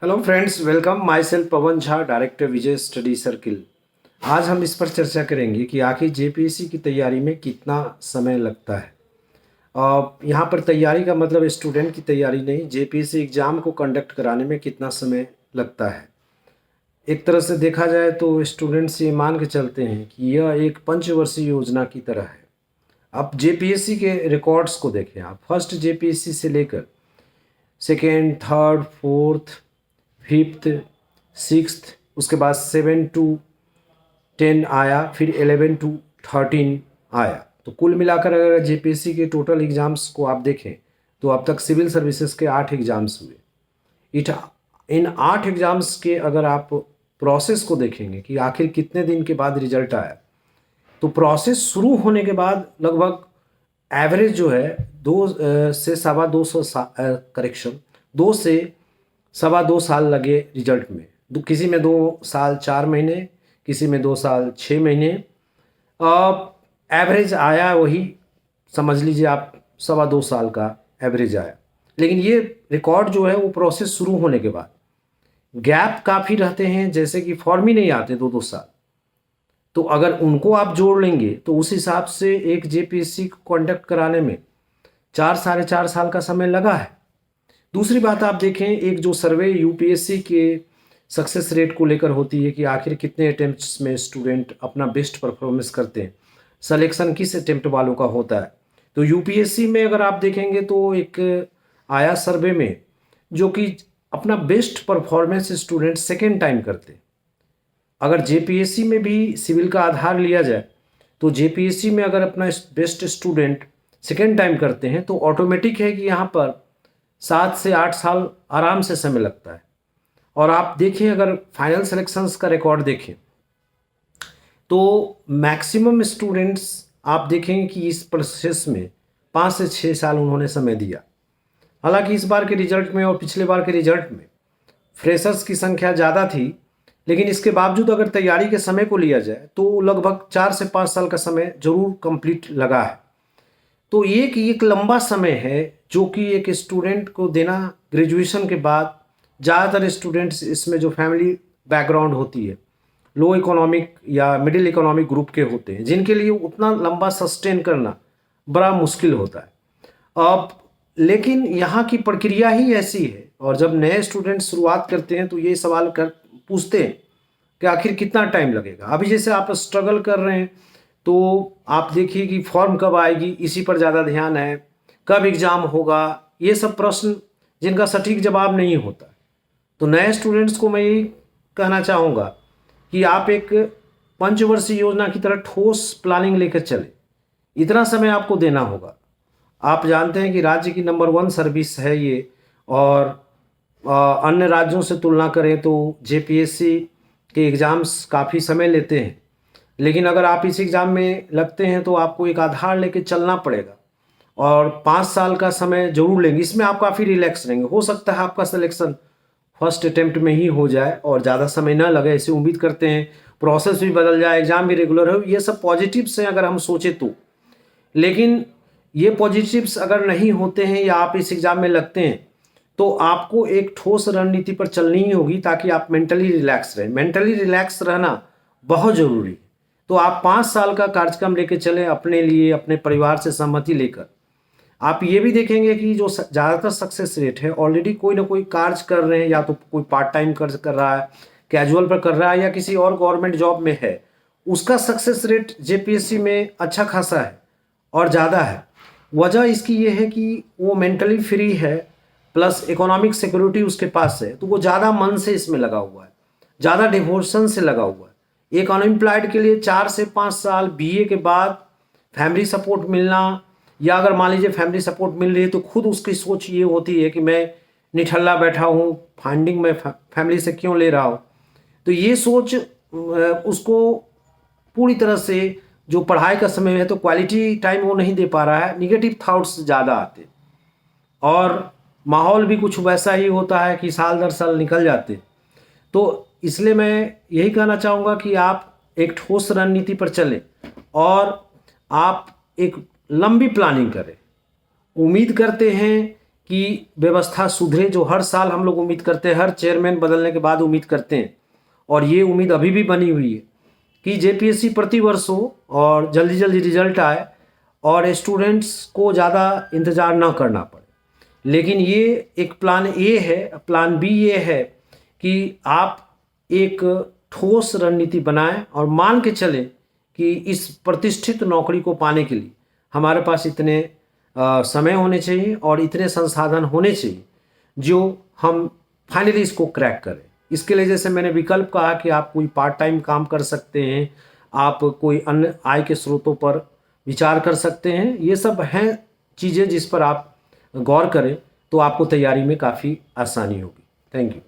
Hello friends, welcome. My self Pawan Jha, director Vijay study circle. आज हम इस पर चर्चा करेंगे कि आखिर जेपीएससी की तैयारी में कितना समय लगता है। यहाँ पर तैयारी का मतलब स्टूडेंट की तैयारी नहीं, जेपीएससी एग्ज़ाम को कंडक्ट कराने में कितना समय लगता है। एक तरह से देखा जाए तो स्टूडेंट्स ये मान के चलते हैं कि यह एक पंचवर्षीय योजना की तरह है। अब जेपीएससी के रिकॉर्ड्स को देखें आप, फर्स्ट जेपीएससी से लेकर second, third, fourth, fifth, sixth, उसके बाद 7 to 10 आया, फिर 11 to 13 आया। तो कुल मिलाकर अगर जेपीएससी के टोटल एग्ज़ाम्स को आप देखें तो अब तक सिविल सर्विसेज के 8 एग्ज़ाम्स हुए। इन 8 एग्ज़ाम्स के अगर आप प्रोसेस को देखेंगे कि आखिर कितने दिन के बाद रिजल्ट आया, तो प्रोसेस शुरू होने के बाद लगभग एवरेज जो है 2 से 2.25 साल लगे रिजल्ट में। किसी में 2 साल 4 महीने, किसी में 2 साल 6 महीने। एवरेज आया वही, समझ लीजिए आप 2.25 साल का एवरेज आया। लेकिन ये रिकॉर्ड जो है वो प्रोसेस शुरू होने के बाद गैप काफ़ी रहते हैं, जैसे कि फॉर्म ही नहीं आते 2-2 साल। तो अगर उनको आप जोड़ लेंगे तो उस हिसाब से एक जेपीएससी को कंडक्ट कराने में 4-4.5 साल का समय लगा है। दूसरी बात आप देखें, एक जो सर्वे यूपीएससी के सक्सेस रेट को लेकर होती है कि आखिर कितने अटेम्प्ट्स में स्टूडेंट अपना बेस्ट परफॉर्मेंस करते हैं, सिलेक्शन किस अटेम्प्ट वालों का होता है। तो यूपीएससी में अगर आप देखेंगे तो एक आया सर्वे में जो कि अपना best performance student second time करते हैं। अगर जेपीएससी में भी सिविल का आधार लिया जाए तो जेपीएससी में अगर अपना बेस्ट स्टूडेंट सेकेंड टाइम करते हैं तो ऑटोमेटिक है कि यहाँ पर 7 से 8 साल आराम से समय लगता है। और आप देखें, अगर फाइनल सिलेक्शंस का रिकॉर्ड देखें तो मैक्सिमम स्टूडेंट्स आप देखेंगे कि इस प्रोसेस में 5 से 6 साल उन्होंने समय दिया। हालांकि इस बार के रिजल्ट में और पिछले बार के रिजल्ट में फ्रेशर्स की संख्या ज़्यादा थी, लेकिन इसके बावजूद अगर तैयारी के समय को लिया जाए तो लगभग 4 से 5 साल का समय जरूर कंप्लीट लगा है। तो एक लंबा समय है जो कि एक स्टूडेंट को देना। ग्रेजुएशन के बाद ज़्यादातर स्टूडेंट्स इसमें जो फैमिली बैकग्राउंड होती है, लो इकोनॉमिक या मिडिल इकोनॉमिक ग्रुप के होते हैं, जिनके लिए उतना लंबा सस्टेन करना बड़ा मुश्किल होता है। अब लेकिन यहाँ की प्रक्रिया ही ऐसी है, और जब नए स्टूडेंट शुरुआत करते हैं तो ये सवाल पूछते हैं कि आखिर कितना टाइम लगेगा। अभी जैसे आप स्ट्रगल कर रहे हैं तो आप देखिए कि फॉर्म कब आएगी, इसी पर ज़्यादा ध्यान है, कब एग्ज़ाम होगा, ये सब प्रश्न जिनका सटीक जवाब नहीं होता। तो नए स्टूडेंट्स को मैं यही कहना चाहूँगा कि आप एक पंचवर्षीय योजना की तरह ठोस प्लानिंग लेकर चले। इतना समय आपको देना होगा। आप जानते हैं कि राज्य की नंबर 1 सर्विस है ये, और अन्य राज्यों से तुलना करें तो जेपीएससी के एग्ज़ाम्स काफ़ी समय लेते हैं। लेकिन अगर आप इस एग्ज़ाम में लगते हैं तो आपको एक आधार लेके चलना पड़ेगा, और 5 साल का समय जरूर लेंगे। इसमें आप काफ़ी रिलैक्स रहेंगे। हो सकता है आपका सिलेक्शन फर्स्ट अटेम्प्ट में ही हो जाए और ज़्यादा समय ना लगे, ऐसे उम्मीद करते हैं। प्रोसेस भी बदल जाए, एग्ज़ाम भी रेगुलर हो, ये सब पॉजिटिव्स हैं अगर हम सोचें तो। लेकिन ये पॉजिटिव्स अगर नहीं होते हैं या आप इस एग्ज़ाम में लगते हैं तो आपको एक ठोस रणनीति पर चलनी ही होगी ताकि आप मेंटली रिलैक्स रहें। मेंटली रिलैक्स रहना बहुत ज़रूरी है। तो आप 5 साल का कार्यक्रम लेकर चलें अपने लिए, अपने परिवार से सहमति लेकर। आप ये भी देखेंगे कि जो ज़्यादातर सक्सेस रेट है, ऑलरेडी कोई ना कोई कार्य कर रहे हैं, या तो कोई पार्ट टाइम कर रहा है, कैजुअल पर कर रहा है, या किसी और गवर्नमेंट जॉब में है, उसका सक्सेस रेट जेपीएससी में अच्छा खासा है और ज़्यादा है। वजह इसकी ये है कि वो मेंटली फ्री है, प्लस इकोनॉमिक सिक्योरिटी उसके पास है, तो वो ज़्यादा मन से इसमें लगा हुआ है, ज़्यादा डिवोशन से लगा हुआ है। एक अनएम्प्लॉयड के लिए 4 से 5 साल बीए के बाद फैमिली सपोर्ट मिलना, या अगर मान लीजिए फैमिली सपोर्ट मिल रही है तो खुद उसकी सोच ये होती है कि मैं निठल्ला बैठा हूँ, फंडिंग में फैमिली से क्यों ले रहा हूँ। तो ये सोच उसको पूरी तरह से, जो पढ़ाई का समय है तो क्वालिटी टाइम वो नहीं दे पा रहा है, निगेटिव थॉट्स ज़्यादा आते, और माहौल भी कुछ वैसा ही होता है कि साल दर साल निकल जाते। तो इसलिए मैं यही कहना चाहूँगा कि आप एक ठोस रणनीति पर चलें और आप एक लंबी प्लानिंग करें। उम्मीद करते हैं की व्यवस्था सुधरे, जो हर साल हम लोग उम्मीद करते हैं, हर चेयरमैन बदलने के बाद उम्मीद करते हैं, और ये उम्मीद अभी भी बनी हुई है कि जेपीएससी प्रतिवर्ष हो और जल्दी जल्दी रिजल्ट आए और स्टूडेंट्स को ज़्यादा इंतज़ार ना करना पड़े। लेकिन ये एक प्लान ए है। प्लान बी ये है कि आप एक ठोस रणनीति बनाएं और मान के चलें कि इस प्रतिष्ठित नौकरी को पाने के लिए हमारे पास इतने समय होने चाहिए और इतने संसाधन होने चाहिए जो हम फाइनली इसको क्रैक करें। इसके लिए जैसे मैंने विकल्प कहा कि आप कोई पार्ट टाइम काम कर सकते हैं, आप कोई अन्य आय के स्रोतों पर विचार कर सकते हैं। ये सब हैं चीज़ें जिस पर आप गौर करें तो आपको तैयारी में काफ़ी आसानी होगी। Thank you.